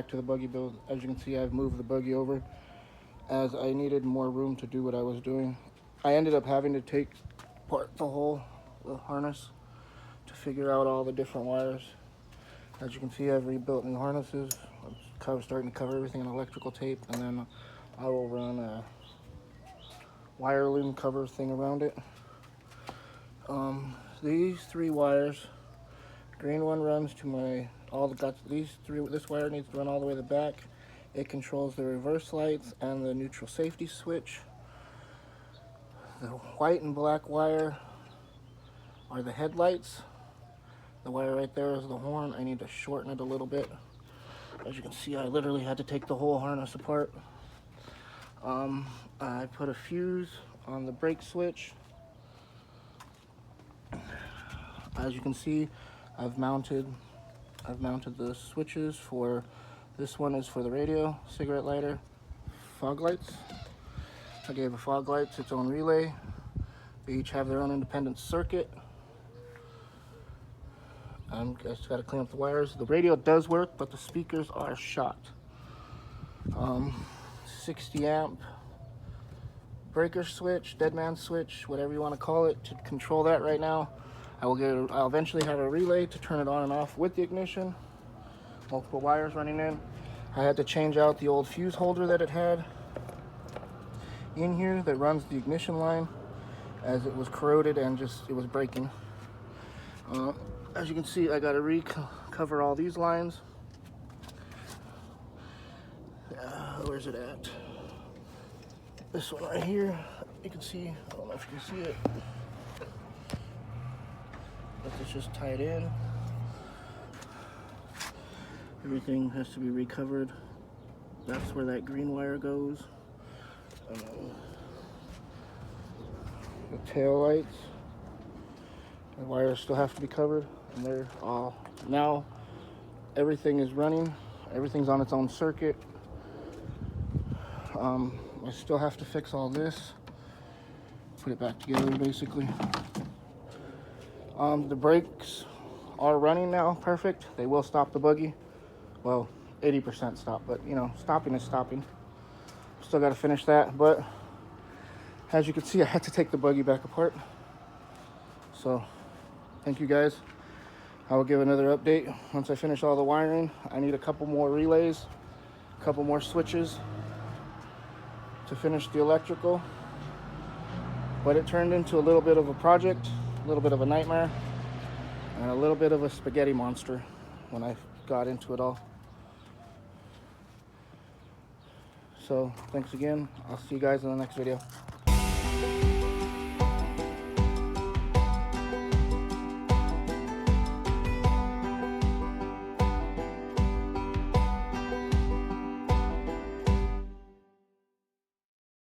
back to the buggy build. As you can see, I've moved the buggy over as I needed more room to do what I was doing. I ended up having to take apart the harness to figure out all the different wires. As you can see, I've rebuilt new harnesses. I'm starting to cover everything in electrical tape, and then I will run a wire loom cover thing around it. These 3 wires, green one runs to my this wire needs to run all the way to the back. It controls the reverse lights and the neutral safety switch. The white and black wire are the headlights. The wire right there is the horn. I need to shorten it a little bit. As you can see, I literally had to take the whole harness apart. I put a fuse on the brake switch. As you can see, I've mounted the switches for this one is for the radio, cigarette lighter, fog lights. I gave the fog lights its own relay. They each have their own independent circuit. I just got to clean up the wires. The radio does work, but the speakers are shot. 60 amp breaker switch, dead man switch, whatever you want to call it, to control that right now. I'll eventually have a relay to turn it on and off with the ignition. Multiple wires running in. I had to change out the old fuse holder that it had in here that runs the ignition line, as it was corroded and it was breaking. As you can see, I got to recover all these lines. Where's it at? This one right here. You can see, I don't know if you can see it, but it's just tied in. Everything has to be recovered. That's where that green wire goes. The tail lights, the wires still have to be covered, and they're all, now everything is running. Everything's on its own circuit. I still have to fix all this, put it back together basically. The brakes are running now, perfect. They will stop the buggy. Well, 80% stop, but you know, stopping is stopping. Still got to finish that, but as you can see, I had to take the buggy back apart. So thank you guys. I will give another update once I finish all the wiring. I need a couple more relays, a couple more switches to finish the electrical, but it turned into a little bit of a project, a little bit of a nightmare, and a little bit of a spaghetti monster when I got into it all. So thanks again. I'll see you guys in the next video.